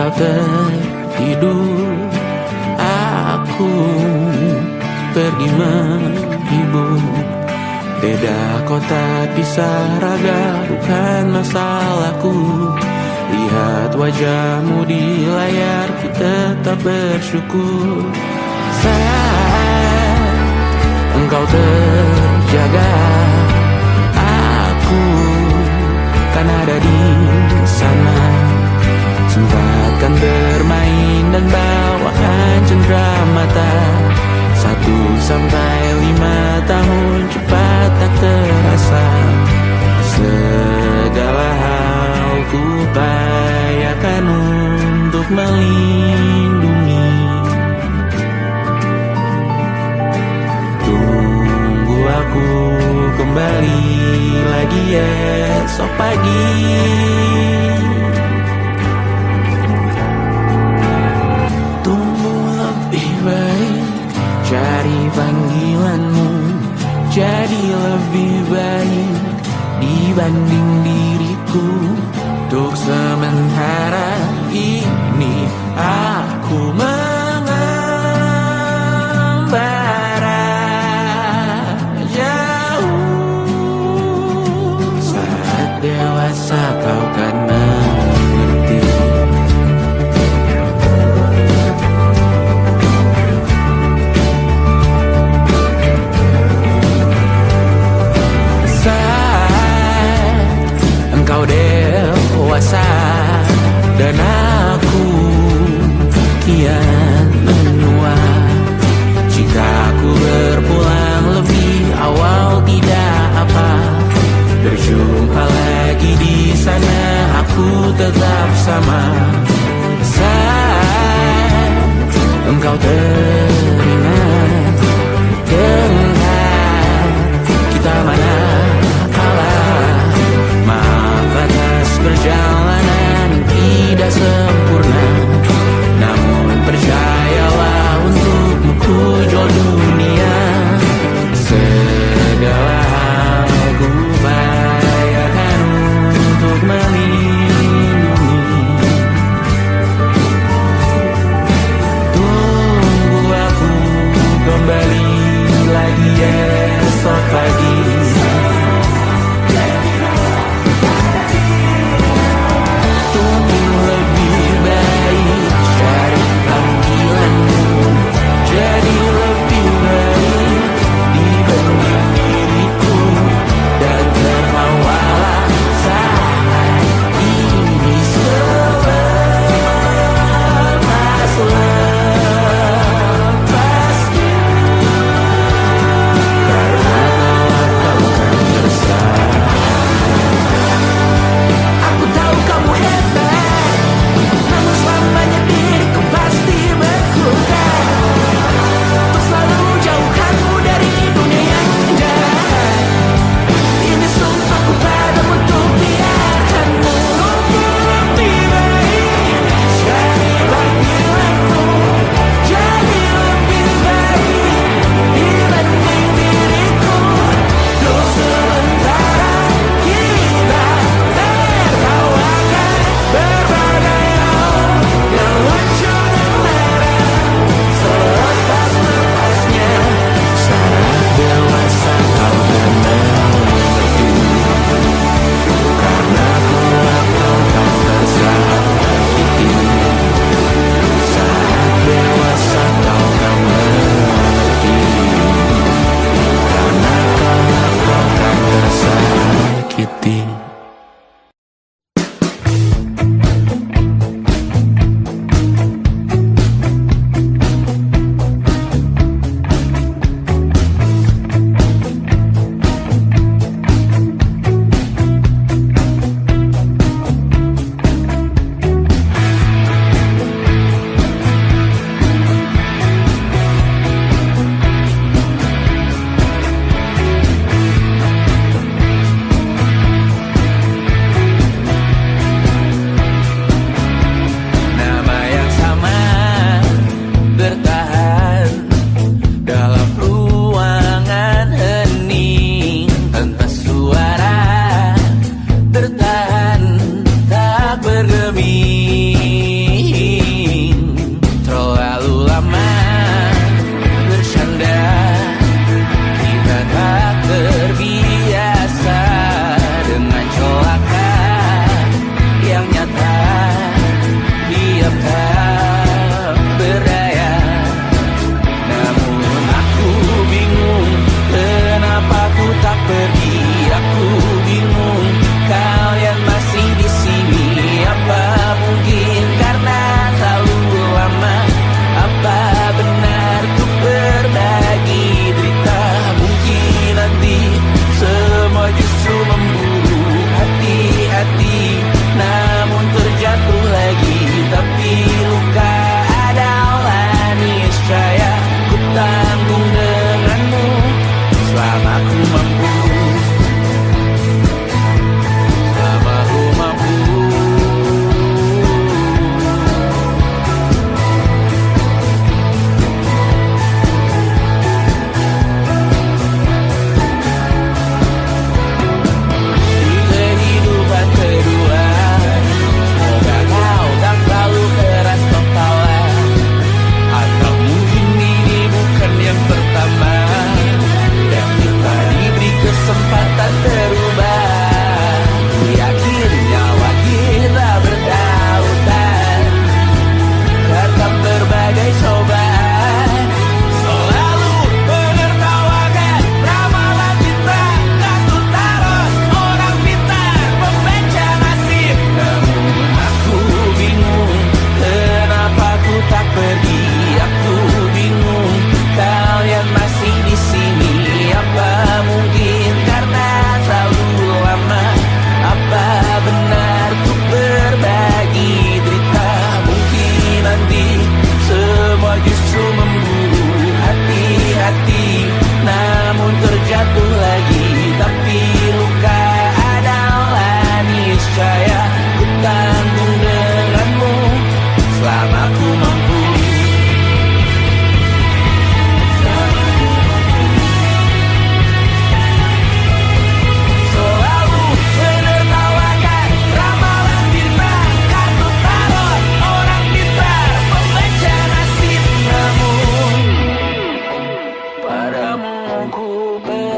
Engkau tertidur, aku pergi menghibur. Beda kota pisah raga bukan masalahku. Lihat wajahmu di layar, ku tetap bersyukur. Saat engkau terjaga, aku kan ada di sana. Sempatkan bermain dan bawakan cenderamata. 1-5 tahun cepat tak terasa. Segala hal ku upayakan untuk melindungi. Tunggu aku kembali lagi esok pagi. Tumbuh lebih baik, cari panggilanmu, jadi lebih baik dibanding diriku. Untuk sementara ini aku mengembara jauh. Saat dewasa kau kan mengerti. Engkau dewasa dan aku kian menua. Jika aku berpulang lebih awal tidak apa. Berjumpa lagi di sana, aku tetap sama. Saat engkau teringat tentang kita mana perjalanan tidak sempurna, namun percayalah untukmu ku jual dunia. Segala hal ku upayakan untuk melindungi. Tunggu aku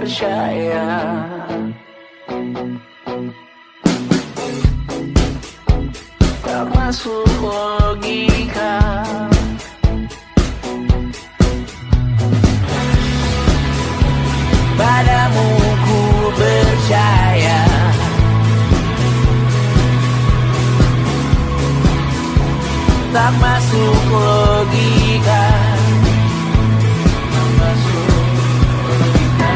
percaya. Tak masuk logika. Padamu ku percaya. Tak masuk logika. Tak masuk logika.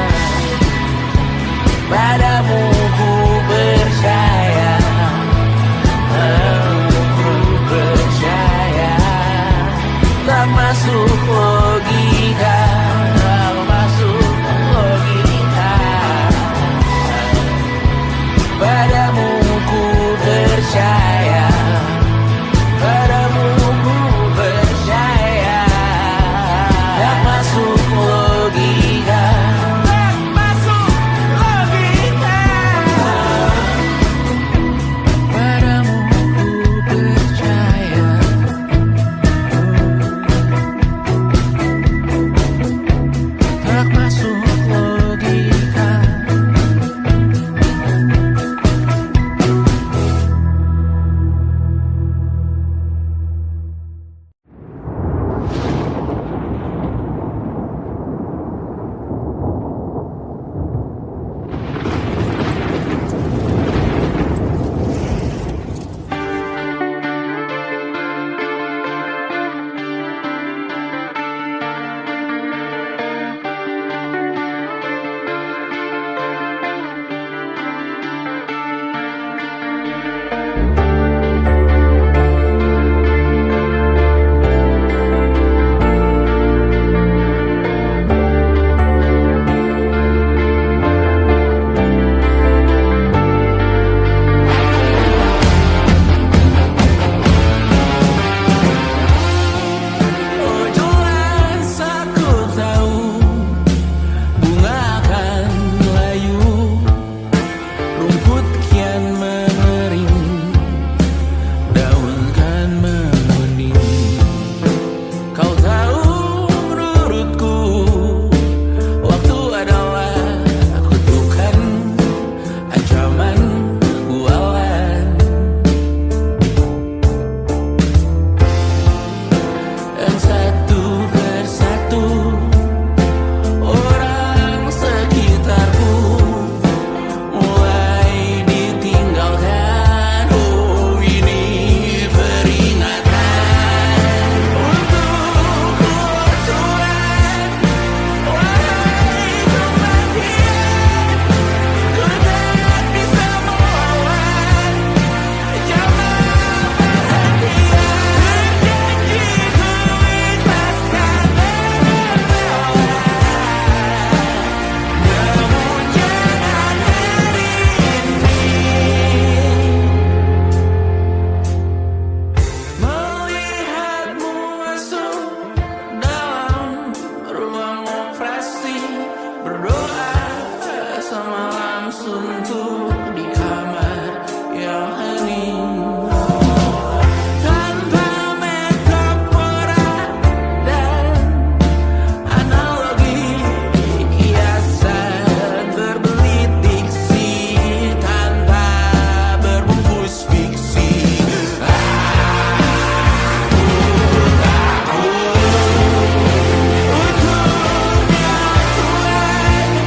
Padamu ku percaya. Padamu ku percaya. Tak masuk logika. Tak masuk logika. Padamu ku percaya. Padamu ku percaya. Tak masuk logika. Tak masuk logika. Padamu ku percaya. Tak masuk logika. Oh jelas aku tahu bunga akan layu, rumput kian mengering, daun kan menguning. Kau tahu menurutku waktu adalah kutukan, ancaman bualan. Dan satu persatu orang sekitarku mulai ditinggalkan. Oh ini peringatan untukku Tuhan. Wahai kematian, ku tak bisa melawan. Jangan perhatian, janji ku ikhlaskan menawan. Namun jangan hari ini melihatmu masuk dalam ruang operasi, berdoa semalam suntuk di kamar yang hening. Tanpa metafora dan analogi, kiasan berbelit diksi tanpa berbungkus fiksi. Untuknya Tuhan,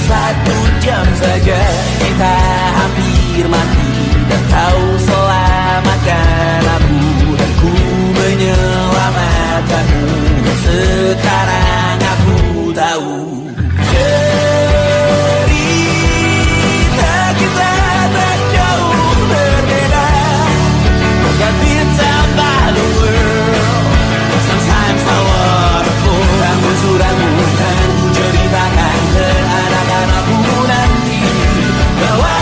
1 jam saja kita hampir mati, dan kau selamatkan aku, dan ku menyelamatkanmu. Sekarang aku tahu cerita kita tak jauh berbeda. Forget the time by the world. Sometimes I wanna fall. Ramu-ramu kan ku ceritakan ke anak-anakku nanti bahwa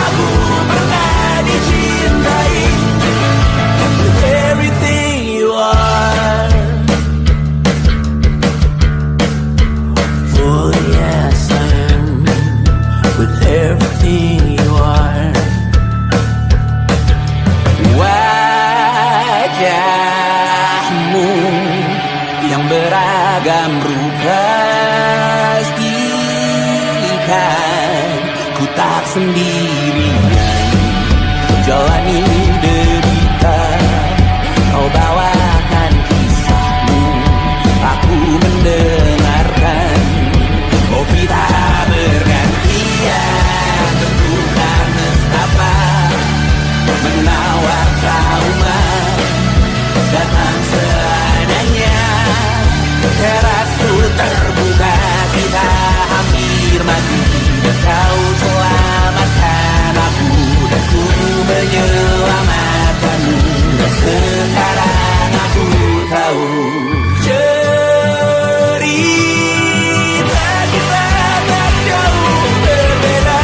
aku pernah dicintai with everything you are. For yes I am with everything you are. Wajahmu yang beragam rupa pastikan ku tak sendirian jalani derita. Kau bawakan kisahmu, aku mendengarkan. Oh kita bergantian, tentu karena apa menawar trauma datang seadanya. Terasku terbuka, kita hampir mati, dan kau selamatkan aku, dan ku menyelamatkanmu. Dan sekarang aku tahu cerita kita tak jauh berbeda.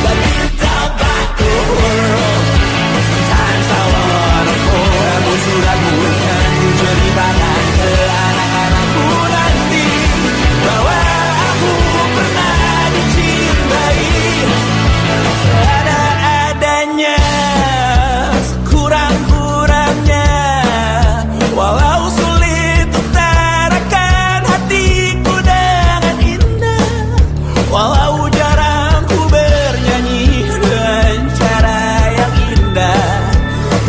But it's all about the world. Sometimes I wanna fall. Ramu-ramu kan ku ceritakan ke anak-anakku nanti bahwa aku pernah dicintai seadanya, sekurang-kurangnya. Walau sulit utarakan hatiku dengan indah, walau jarang ku bernyanyi dengan cara yang indah,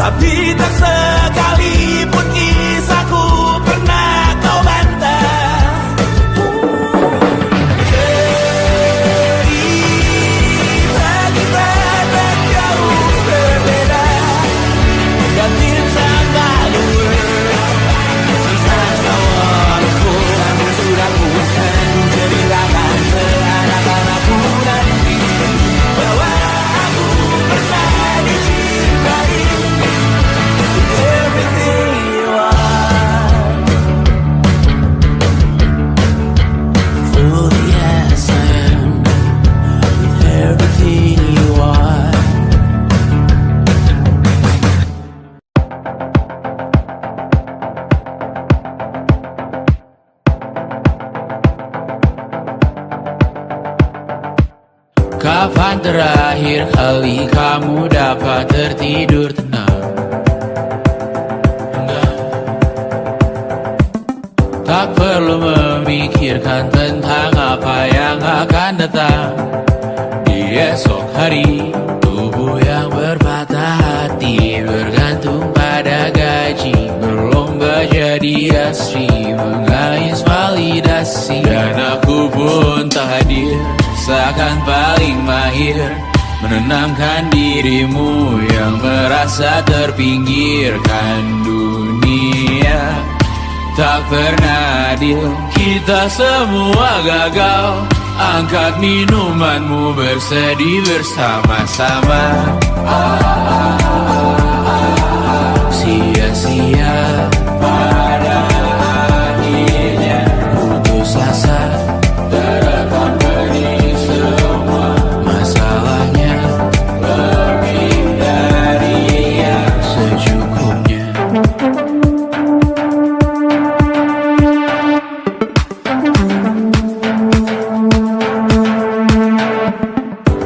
tapi tak sekalipun kisahku pernah kau bantah. Cerita kita tak jauh berbeda, dan kita malu. Sometimes I wanna fall. Sudah bukan ceritakan ke anak-anakku nanti bahwa aku pernah dicintai with everything you are. Fully yes I am with everything you are. Kapan terakhir kali kamu dapat tertidur tenang? Tak perlu memikirkan tentang apa yang akan datang di esok hari. Tubuh yang berpatah hati bergantung pada gaji, berlomba jadi asri, mengais validasi. Dan aku pun tak hadir, seakan paling mahir menenangkan dirimu yang merasa terpinggirkan. Dunia tak pernah adil, kita semua gagal. Angkat minumanmu, bersedih bersama-sama. Sia-sia pada akhirnya putus asa, terekam pedih semua masalahnya. Lebih dari yang secukupnya.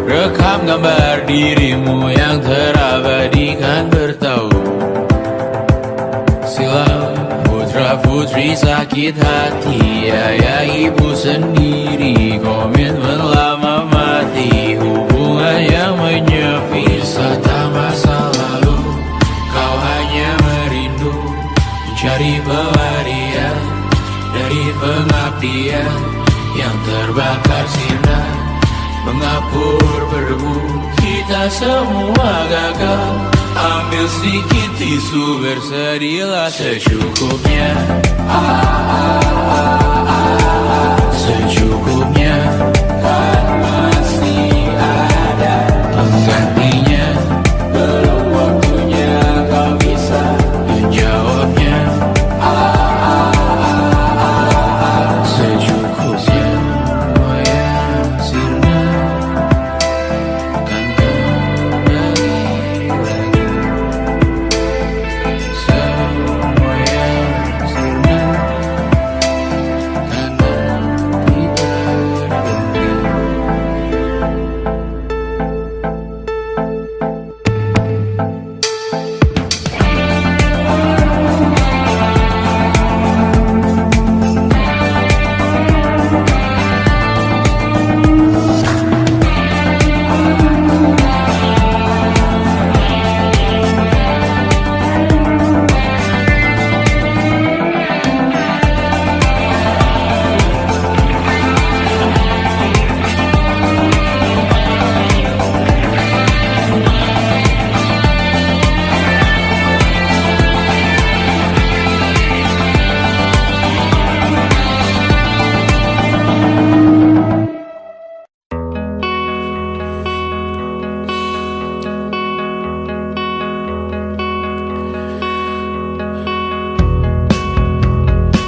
Rekam gambar dirimu yang terabadikan bertahun silam. Putra-putri sakit hati, ayah ibu sendiri, komitmen lama mati, hubungan yang menyepi. Wisata masa lalu, kau hanya merindu, mencari pelarian dari pengabdian yang terbakar sinar. Mengapur berdebu, kita semua gagal. Ambil sedikit tisu, bersedialah secukupnya. Secukupnya, kan masih ada penggantinya. Belum waktunya kau bisa menjawabnya. Secukupnya, semua yang sirna kan kembali lagi. Semua yang sirna kan nanti berganti.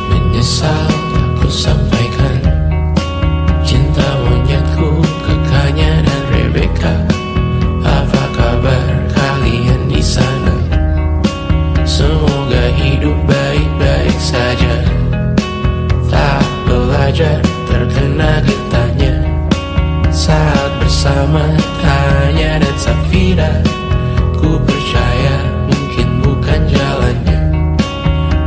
Menyesal aku sampaikan cinta monyetku ke Kanya dan Rebecca. Apa kabar kalian di sana? Semoga hidup baik-baik saja. Tak belajar terkena getahnya saat bersama Tanya dan Safira. Ku percaya mungkin bukan jalannya,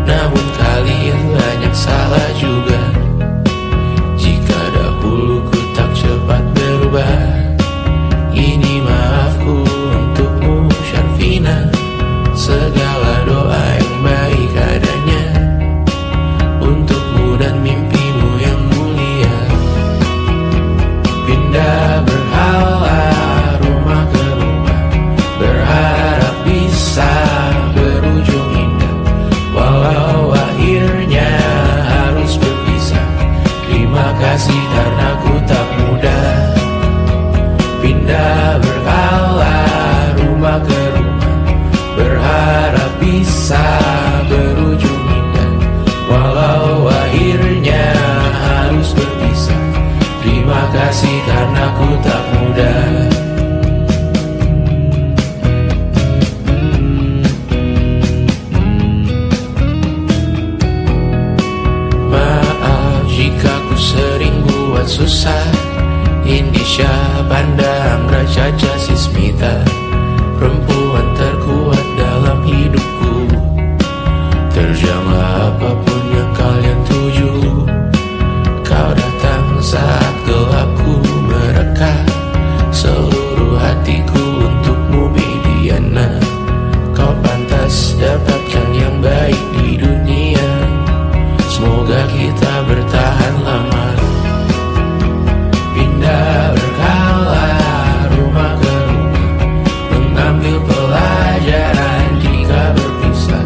namun kalian banyak salah juga. Jika dahulu ku tak cepat berubah, ini maafku untukmu Syarfina. Segala doa yang baik adanya untukmu dan mimpimu yang mulia. Pindah berhala rumah ke rumah, berharap bisa berujung indah. Walau akhirnya harus berpisah, terima kasih karena ku tak mudah. Pindah berhala rumah ke rumah, berharap bisa berujung indah. Walau akhirnya harus berpisah, terima kasih karena ku tak mudah. Maaf jika ku sering buat susah. Indisha, Banda, Anggra, Caca, Sismita, perempuan terkuat dalam hidupku. Terjanglah apapun yang kalian tuju. Kau datang saat gelapku mereka. Seluruh hatiku untukmu Bibiana. Kau pantas dapatkan yang baik di dunia. Semoga kita bertahan lama. Pindah berkala rumah ke rumah, mengambil pelajaran jika berpisah.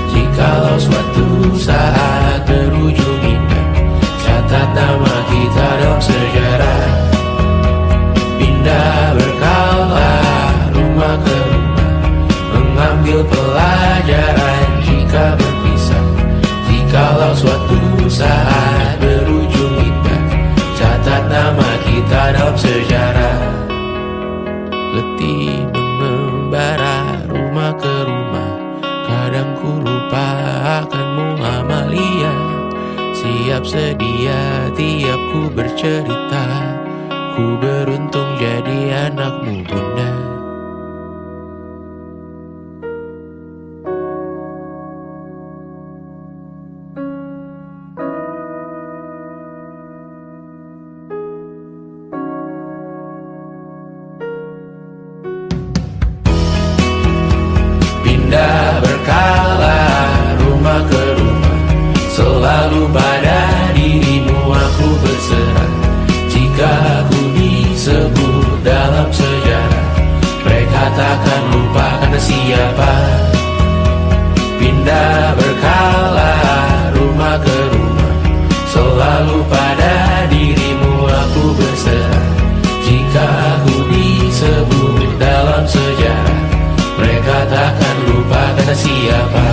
Jikalau suatu saat berujung indah, catat nama kita dalam sejarah. Pindah berkala rumah ke rumah, mengambil pelajaran jika berpisah. Jikalau suatu saat berujung indah, catat nama kita dalam sejarah. Letih mengembara rumah ke rumah, kadang ku lupa akanmu Amalia. Siap sedia tiap ku bercerita, ku beruntung jadi anakmu bunda. Pindah berkala rumah ke rumah, selalu pada dirimu aku berserah. Jika ku bisa disebut dalam sejarah, mereka takkan lupa karena siapa. Pindah berkala rumah ke rumah, selalu pada dirimu aku berserah. Jika aku disebut dalam sejarah, mereka takkan lupa karena siapa.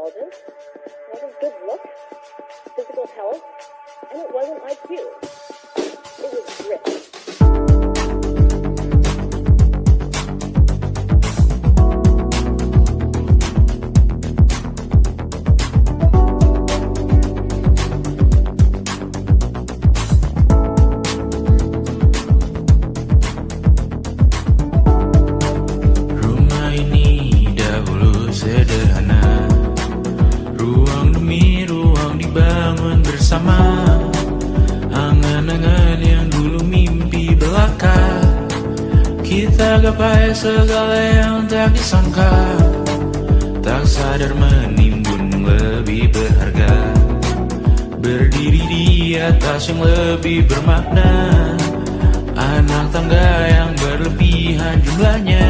intelligence, it wasn't good looks, physical health, and it wasn't IQ. It was grit. Rumah ini dahulu sederhana, ruang demi ruang dibangun bersama. Angan-angan yang dulu mimpi belaka, kita gapai segala yang tak disangka. Tak sadar menimbun lebih berharga, berdiri di atas yang lebih bermakna. Anak tangga yang berlebihan jumlahnya,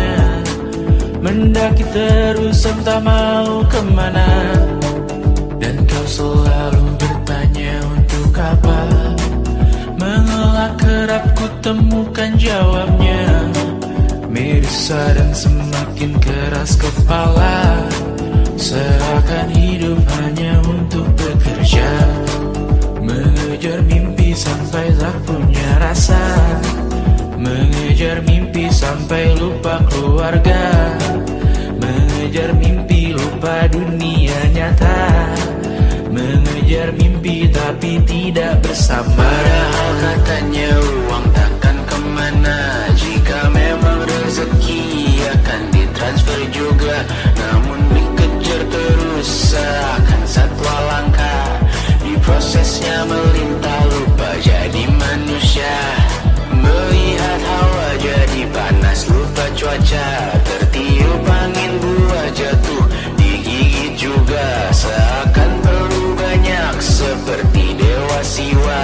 mendaki terus entah mau kemana. Dan kau selalu bertanya untuk apa, mengelak kerap ku temukan jawabnya. Merisa dan semakin keras kepala, seakan hidup hanya untuk bekerja, mengejar mimpi sampai tak punya rasa, mengejar mimpi sampai lupa keluarga, mengejar mimpi lupa dunia nyata, mengejar mimpi tapi tidak bersama. Padahal katanya uang takkan kemana, jika memang rezeki akan ditransfer juga. Namun dikejar terus seakan satwa langka, di prosesnya melintas lupa jadi manusia. Melihat hawa jadi panas lupa cuaca, tertiup angin buah jatuh digigit juga. Seakan perlu banyak seperti dewa siwa,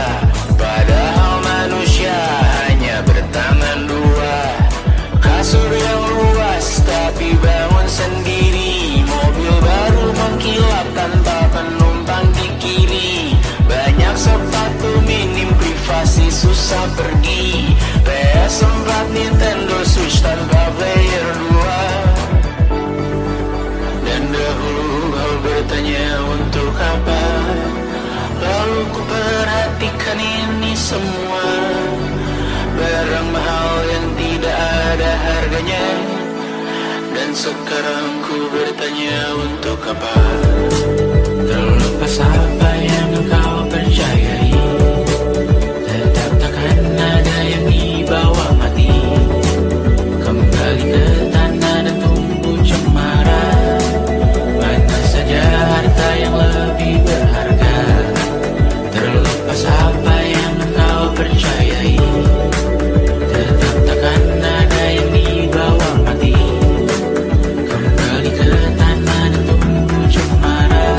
padahal manusia hanya bertangan dua. Kasur yang luas tapi bangun sendiri, mobil baru mengkilap tanpa penumpang di kiri. Banyak sepatu minim privasi susah pergi, PS4 Nintendo Switch tanpa player 2. Dan dahulu kau bertanya untuk apa, lalu ku perhatikan ini semua, barang mahal yang tidak ada harganya. Dan sekarang ku bertanya untuk apa, terlepas apa yang kau percayai, tetap takkan ada yang dibawa mati. Kembali ke tanah dan tumbuh cemara, mana saja harta yang lebih berharga. Terlepas apa yang kau percayai, tetap takkan ada yang dibawa mati. Kembali ke tanah dan tumbuh cemara,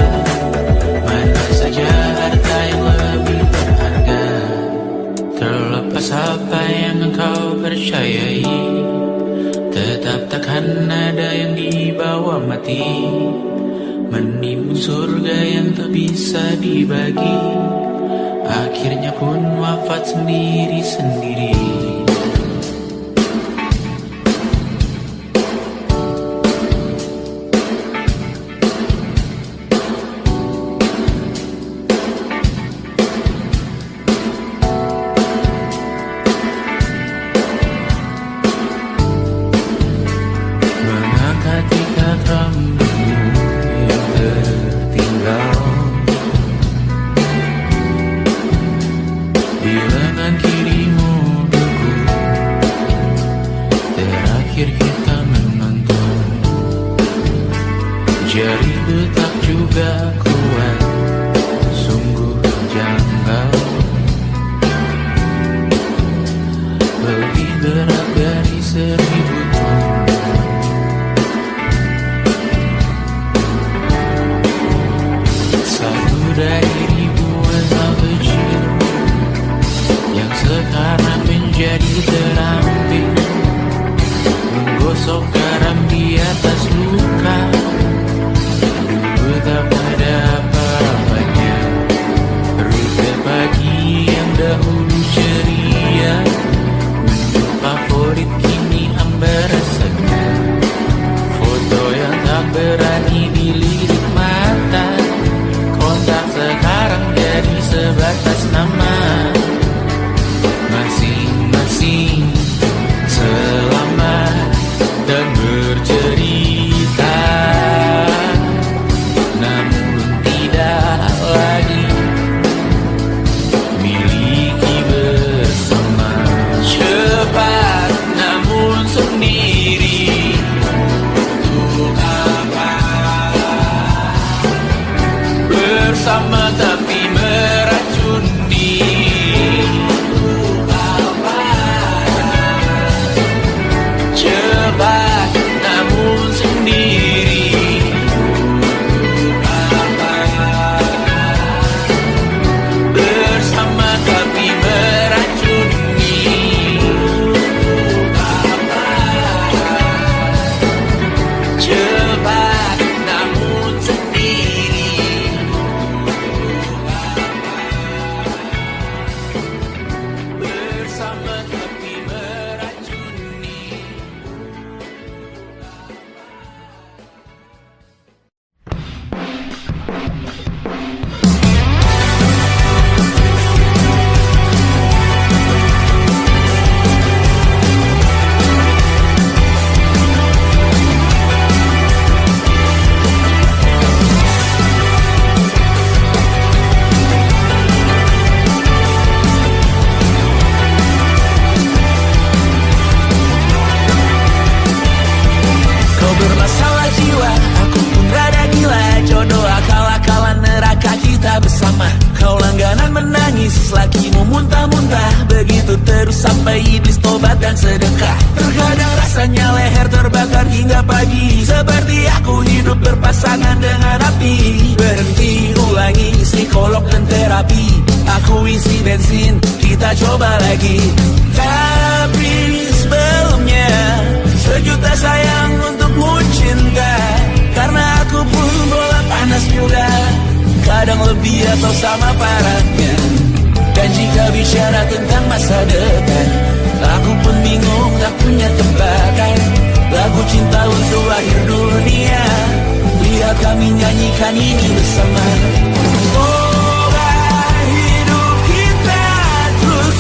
mana saja harta yang lebih berharga. Terlepas apa yang engkau percayai, tetap takkan ada yang dibawa mati. Menimbun surga yang tak bisa dibagi, akhirnya pun wafat sendiri-sendiri. Mengangkat tiga rambutmu yang tertinggal di lengan kirimu beku, terakhir kita menonton. Jari detak juga kuat, sungguh janggal, lebih berat dari 1000 ton. Satu dari ribuan hal kecil yang sekarang menjadi terampil, menggosok garam di atas luka. Dulu tak ada tangan dengan api. Berhenti, ulangi psikolog dan terapi. Aku isi bensin, kita coba lagi. Tapi sebelumnya, sejuta sayang untukmu cinta. Karena aku pun bola panas juga, kadang lebih atau sama parahnya. Dan jika bicara tentang masa depan, aku pun bingung tak punya tebakan. Lagu cinta untuk akhir dunia, lihat kami nyanyikan ini bersama. Semoga hidup kita terus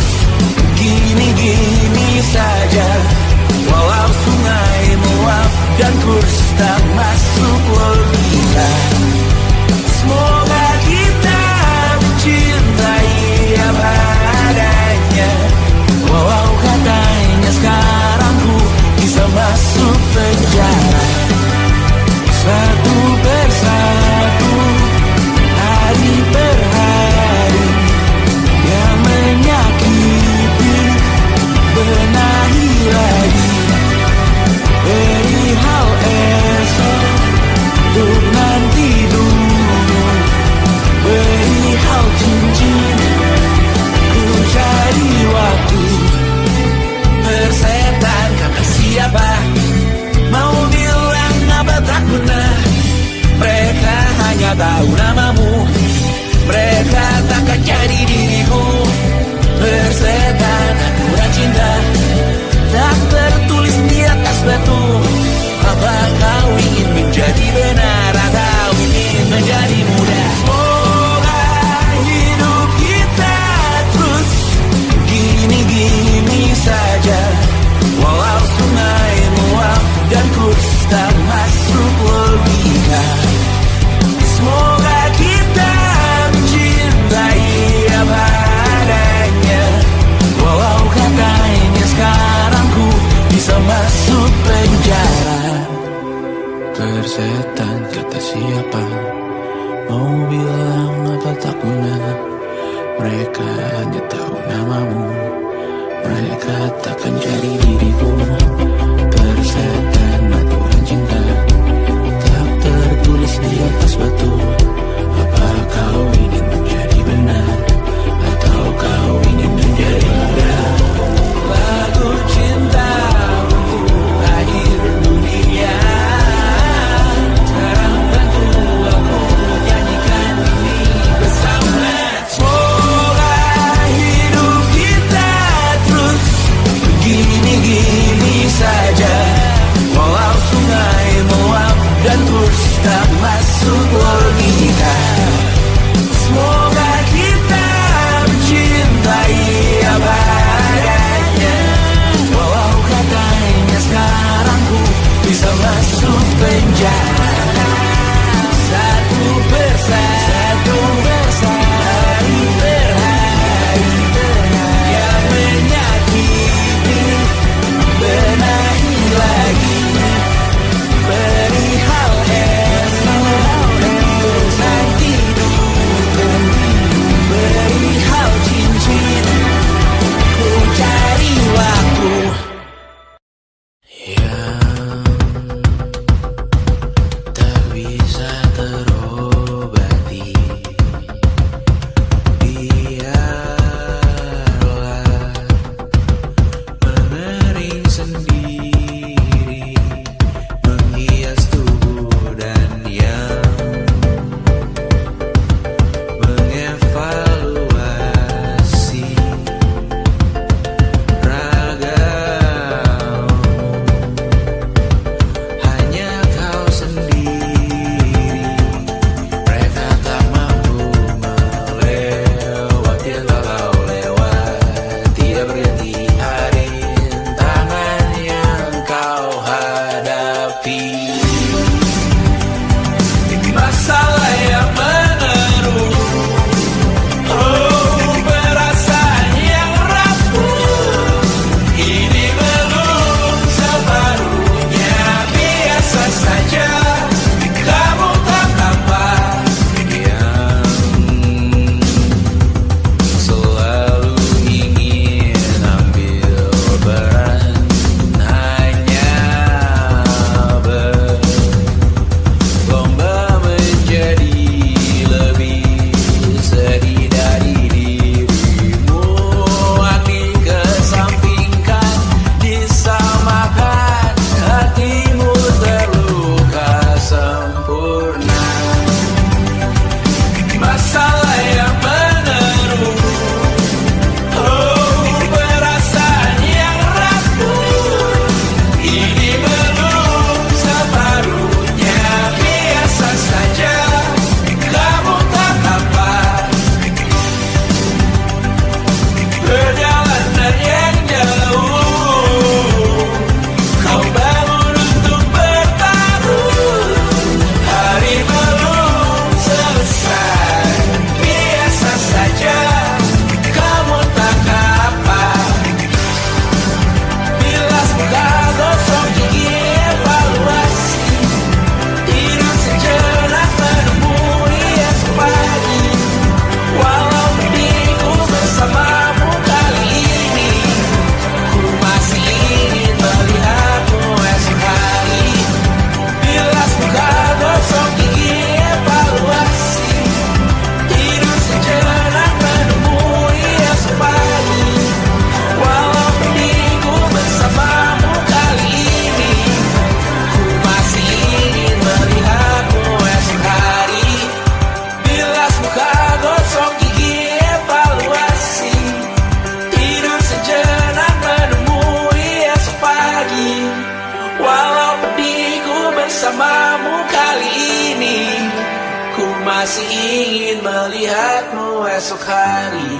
gini-gini saja, walau sungai meluap dan kurs tak masuk logika. Semoga kita mencintai apa adanya, walau katanya sekarang ku bisa masuk penjara. Satu persatu, hari per hari, yang menyakiti benahi lagi. Perihal esok, untuk nanti dulu. Perihal cincin, ku cari waktu. Persetan kata siapa, mau bilang apa tak guna. Mereka hanya tahu namamu, mereka takkan jadi diriku. Persetan aturan cinta, tak tertulis di atas batu. Apa kau ingin menjadi benar atau ingin menjadi muda? Semoga hidup kita terus gini-gini saja, walau sungai meluap dan kurs tak masuk logika. Semoga kita mencintai apa adanya, walau katanya sekarang ku bisa masuk penjara. Persetan kata siapa, mau bilang apa tak guna. Mereka hanya tahu namamu, mereka takkan jadi diriku. Persetan aturan cinta, tak tertulis di atas batu. Apa kau ingin menjadi benar, atau kau ingin menjadi muda? Lagu cinta untuk akhir dunia, sekarang bantu aku nyanyikan ini bersama. Semoga hidup kita terus gini-gini Walau pedihku bersamamu kali ini, ku masih ingin melihatmu esok hari.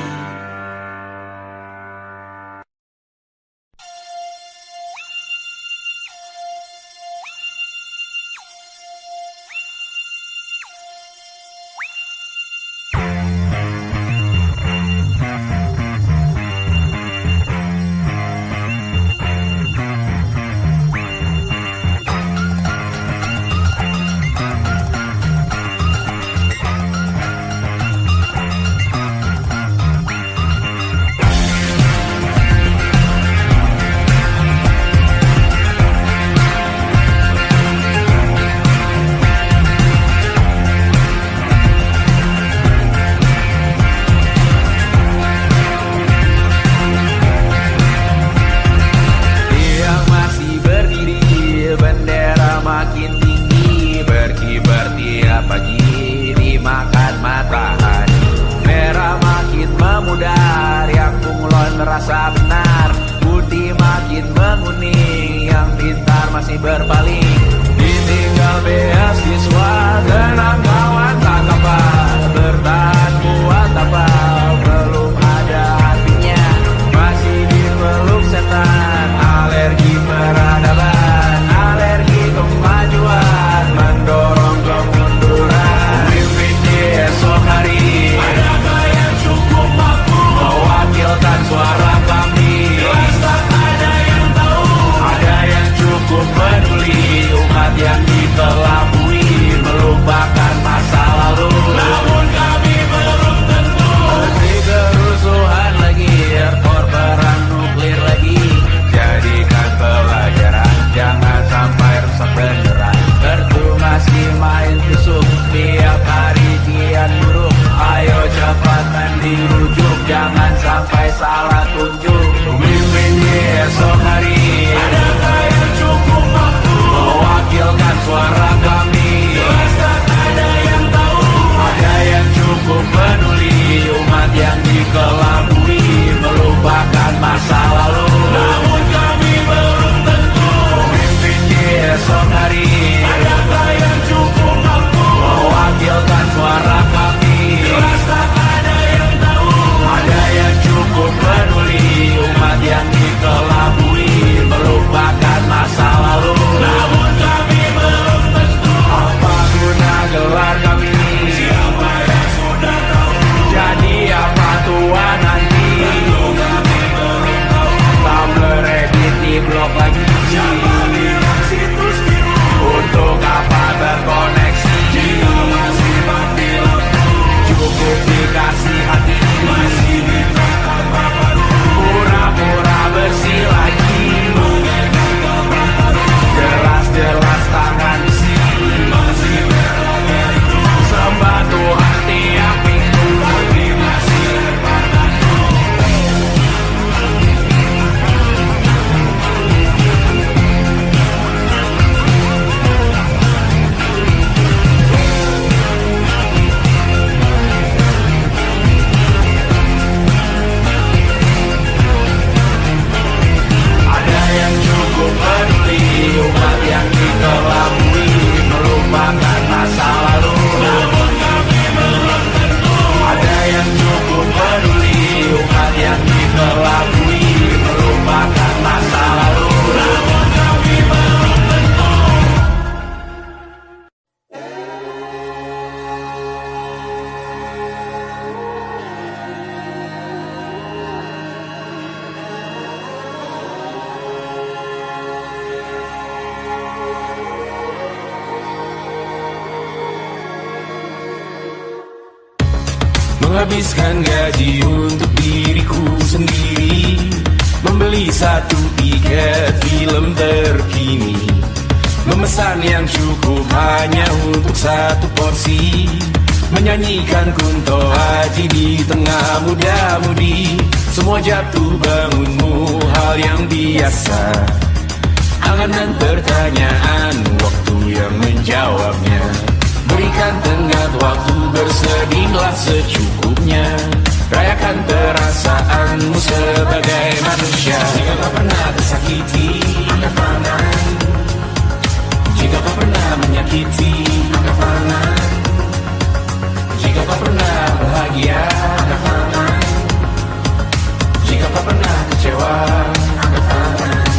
Merasa benar, budi makin menguning, yang pintar masih berpaling. Ditinggal beasiswa, tenang kawan tak apa, bertahan kuat apa, belum ada artinya, masih dipeluk setan. Alergi peradaban, alergi kemajuan, mendorong kemunduran. Mimpin di esok hari, adakah yang cukup mampu mewakilkan suara kami? Jelas tak ada yang tahu, ada yang cukup peduli, umat yang dikelabui, melupakan masa lalu. Namun kami belum tentu. Masih kerusuhan lagi, airport perang nuklir lagi. Jadikan pelajaran, jangan sampai rusak beneran. Tertu masih main tusuk, tiap hari kian buruk. Ayo cepat dirujuk, jangan sampai salah tunjuk. Mimpin di esok hari, adakah yang cukup mampu mewakilkan suara kami? Jelas tak ada yang tahu, ada yang cukup peduli, umat yang dikelabui, melupakan masa lalu. Namun kami belum tentu. Mimpin di esok hari, adakah yang cukup mampu mewakilkan suara kami? Jelas tak ada yang tahu, ada yang cukup peduli, umat yang dikelabui, melupakan masa lalu. Namun kami belum tentu. Apa guna gelar kami? Siapa yang sudah tahu? Jadi apa tua nanti? Tentu kami belum tahu. Tumblr, edit di blog lagi. Siapa bilang situs biru? Untuk apa terkoneksi? Jika masih mati lampu, cukup dikasih hati. Masih dikata baru, pura-pura bersih lagi. Jelas-jelas tangan besi, masih berada itu. Sembah Tuhan tiap minggu, tapi masih berpadaku. Ada yang cukup peduli, umat yang dikelabui, melupakan masa lalu. Namun kami belum tentu. Ada yang cukup peduli, umat yang dikelabui, melupakan masa lalu. Namun kami belum tentu. Menghabiskan gaji untuk diriku sendiri, membeli satu tiket film terkini, memesan yang cukup hanya untuk satu porsi, menyanyikan Kunto Aji di tengah muda-mudi. Semua jatuh bangunmu hal yang biasa, angan dan pertanyaan, waktu yang menjawabnya. Berikan tenggat waktu, bersedihlah secukupnya. rayakan perasaanmu sebagai manusia. Jika kau pernah tersakiti, angkat tangan. Jika kau pernah menyakiti, angkat tangan. Jika kau pernah bahagia, angkat tangan. Jika kau pernah kecewa, angkat tangan.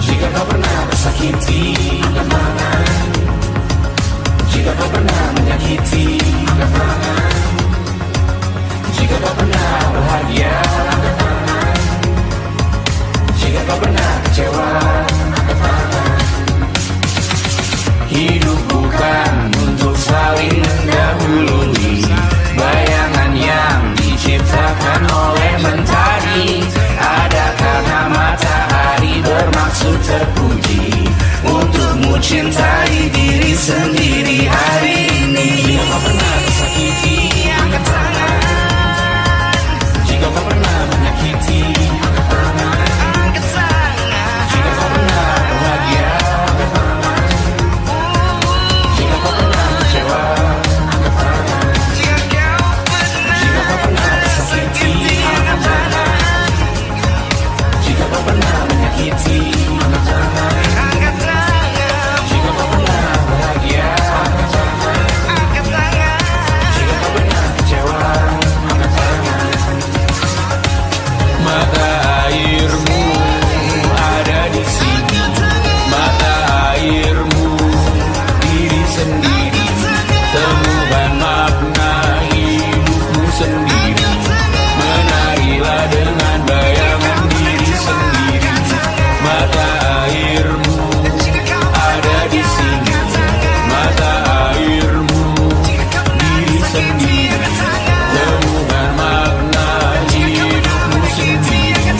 Jika kau pernah tersakiti, angkat tangan. Jika kau pernah menyakiti, angkat tangan. Jika kau pernah bahagia, angkat tangan. Jika kau pernah kecewa, angkat tangan. Hidup bukan untuk saling mendahului bayangan yang diciptakan oleh mentari. Ada karena matahari bermaksud terpuji untukmu cintai diri sendiri hari ini. Jika kau pernah tersakiti, angkat tangan. Jika kau pernah menyakiti, angkat tangan. Jika kau pernah bahagia, angkat tangan. Jika kau pernah kecewa, angkat tangan. Jika kau pernah tersakiti, angkat tangan. Jika kau pernah menyakiti, angkat tangan. Jika kau pernah bahagia, angkat tangan. Jika kau pernah kecewa, angkat tangan. Mata airmu ada di sini, mata airmu diri sendiri, temukan makna hidupmu sendiri. Menarilah dengan bayangan diri sendiri. Mata airmu ada di sini, mata airmu diri sendiri, temukan makna hidupmu sendiri.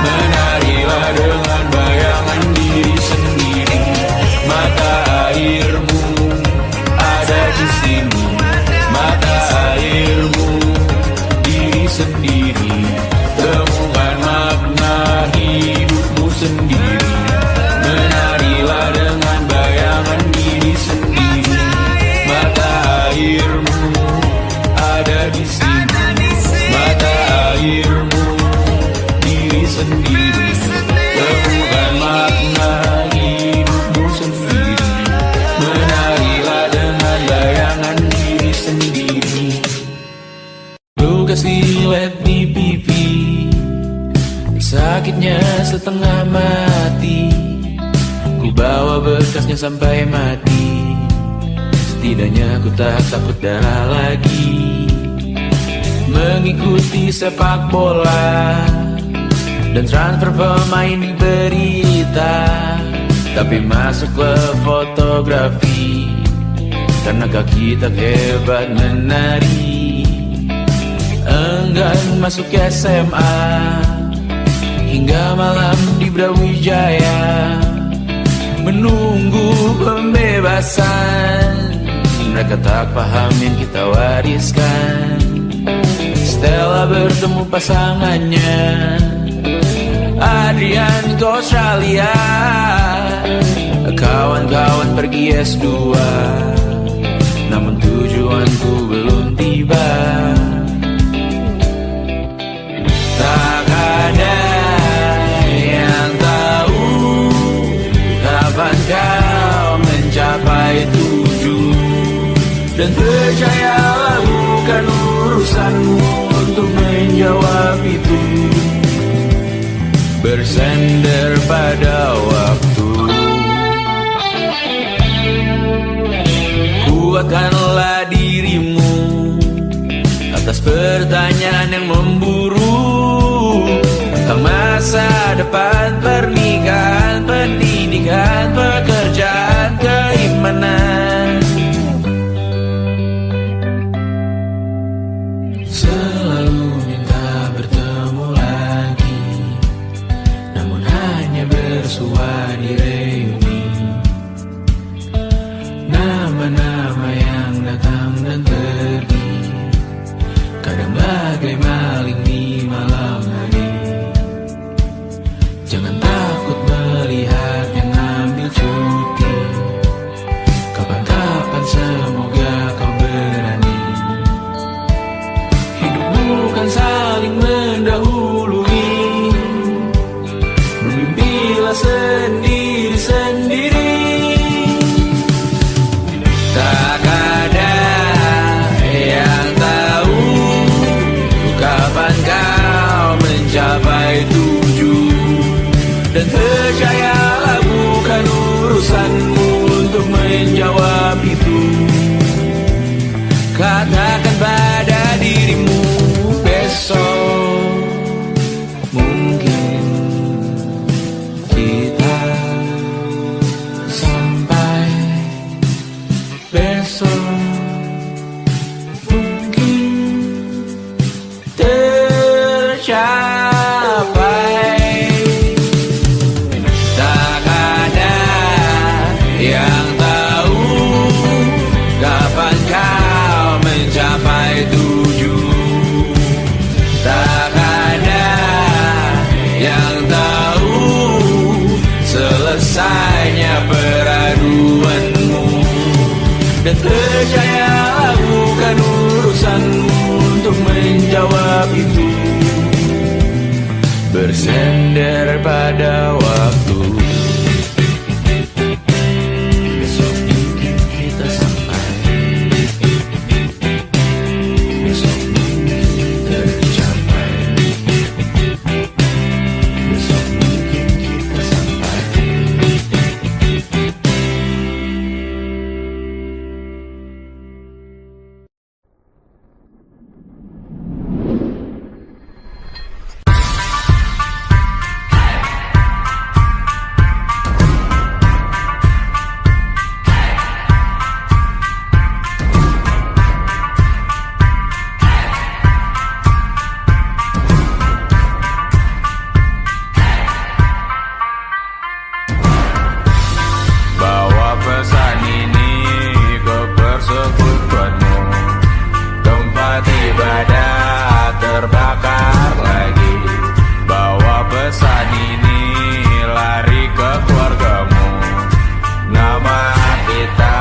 Menarilah dengan bayangan diri sendiri. Mata airmu ada di sini, mata airmu diri sendiri, temukan makna hidupmu sendiri. Menarilah dengan bayangan diri sendiri. Mata airmu ada di sini, mata airmu diri sendiri, temukan makna hidupmu sendiri. Menarilah dengan bayangan diri sendiri. Luka silet di pipi, sakitnya setengah mati. Ku bawa bekasnya sampai mati. Setidaknya ku tak takut darah lagi. Mengikuti sepak bola dan transfer pemain di berita, tapi masuklah fotografi karena kaki tak hebat menari. Enggan masuk SMA hingga malam di Brawijaya, menunggu pembebasan. Mereka tak paham yang kita wariskan. Stella bertemu pasangannya, Adrian ke Australia. Kawan-kawan pergi S2, namun tujuanku belum tiba. Tak ada yang tahu kapan kau mencapai tujuh. Dan percayalah bukan urusanmu untuk menjawab itu. Bersender pada waktu. Kuatkanlah dirimu atas pertanyaan yang memburu tentang masa depan, pernikahan, pendidikan, pekerjaan, keimanan. Selalu minta bertemu lagi, namun hanya bersua di reuni. Nama-nama yang datang dan pergi, kadang bagai maling di malam hari. Jangan takut melihat yang ambil cuti. Kapan-kapan semoga kau berani. Hidup selesainya peraduanmu. Dan percayalah bukan urusanmu untuk menjawab itu. Bersender pada waktu. Besok mungkin kita sampai. Besok mungkin tercapai. Besok mungkin kita sampai. Bawa pesan ini ke persekutuanmu. Tempat ibadah terbakar lagi. Bawa pesan ini lari ke keluargamu. Nama kita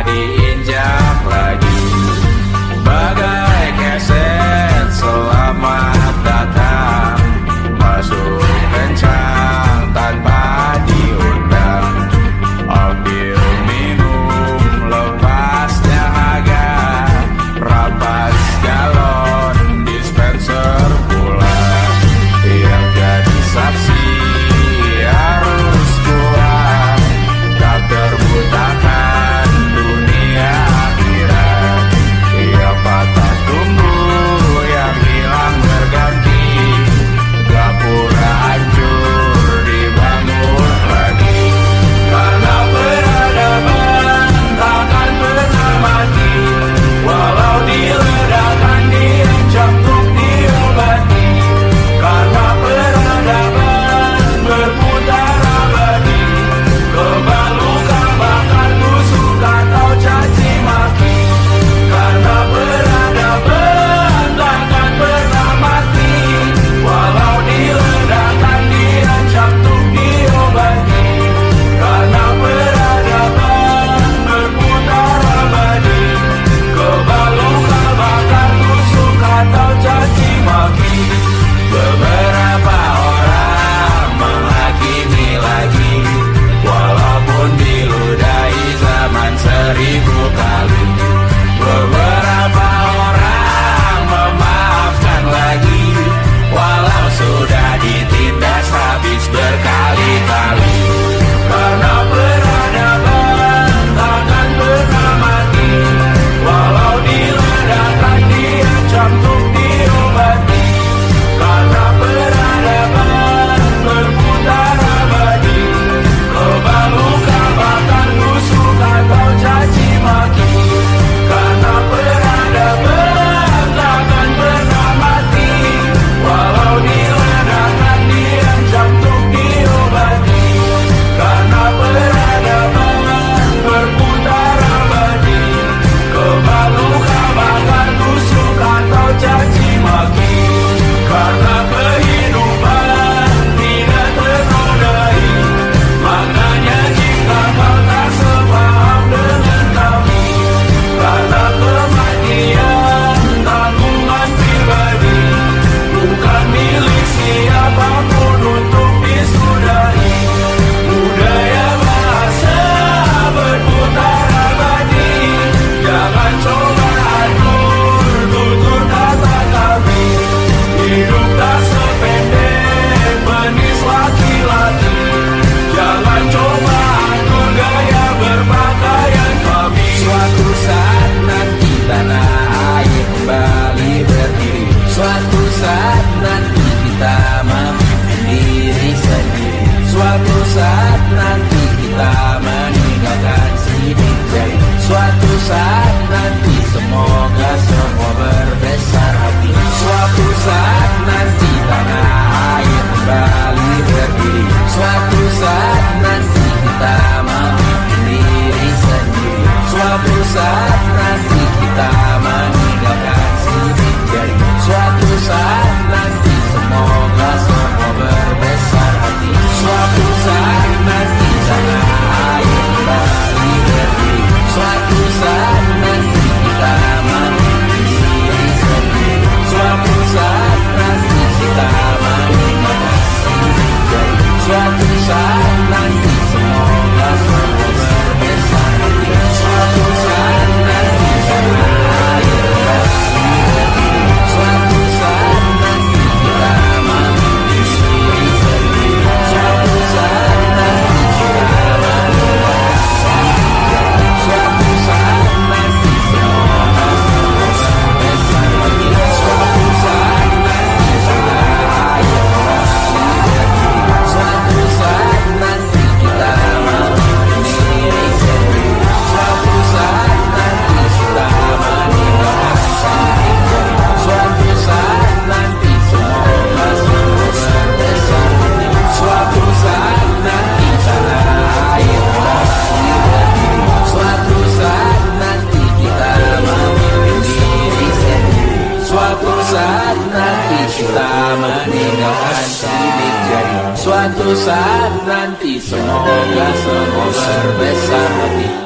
diinjak lagi. Bagai keset selamat datang. Masuk kencang tanpa diundang. Ambil minum lepas dahaga. Rampas galon dispenser suatu saat nanti. Semoga semua berbesar hati.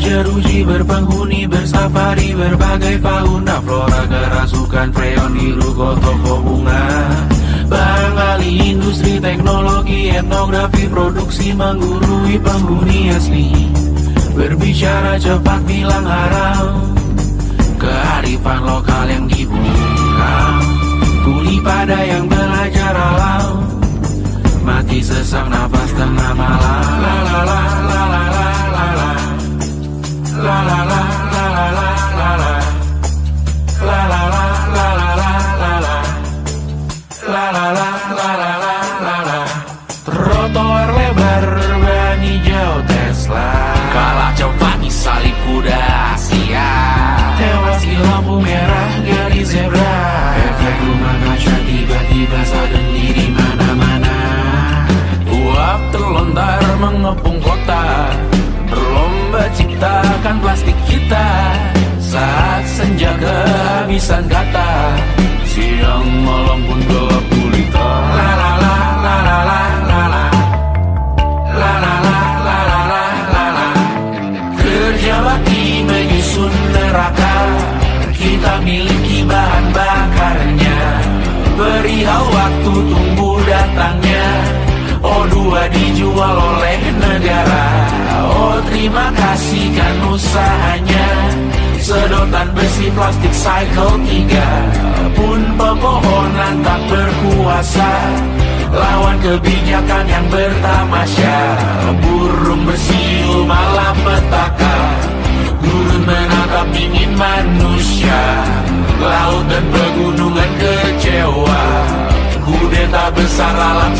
berjeruji, berpenghuni, bersafari, berbagai fauna flora, kerasukan freon, biru, toko bunga, Barang alih industri, teknologi, etnografi, produksi menggurui penghuni asli. Berbicara cepat bilang haram, kearifan lokal yang dibungkam. Kuli pada yang belajar alam, mati sesak nafas tengah malam. La la la la la la la la. La la la la la la la la. La la la la la la la la. La la la la la la la la. Trotoar lebar ban hijau Tesla, Kalah cepat di salib kuda Asia. tewas di lampu merah garis zebra. Efek rumah kaca tiba-tiba sadar di mana-mana. Uap terlontar mengepung kota, berlomba ciptakan plastik kita. Saat senja kehabisan kata, siang malam pun gelap gulita. La la la la la la la la. La la la la la la la la. Kerja bakti menyusun neraka, kita miliki bahan bakarnya. Perihal waktu tunggu datangnya, O2 dijual oleh negara. Oh terima kasih kan usahanya. Sedotan besi plastik cycle 3 pun pepohonan tak berkuasa lawan kebijakan yang bertamasya. Burung bersiul malam petaka, gurun menatap dingin manusia. Laut dan pegunungan kecewa, kudeta besar alam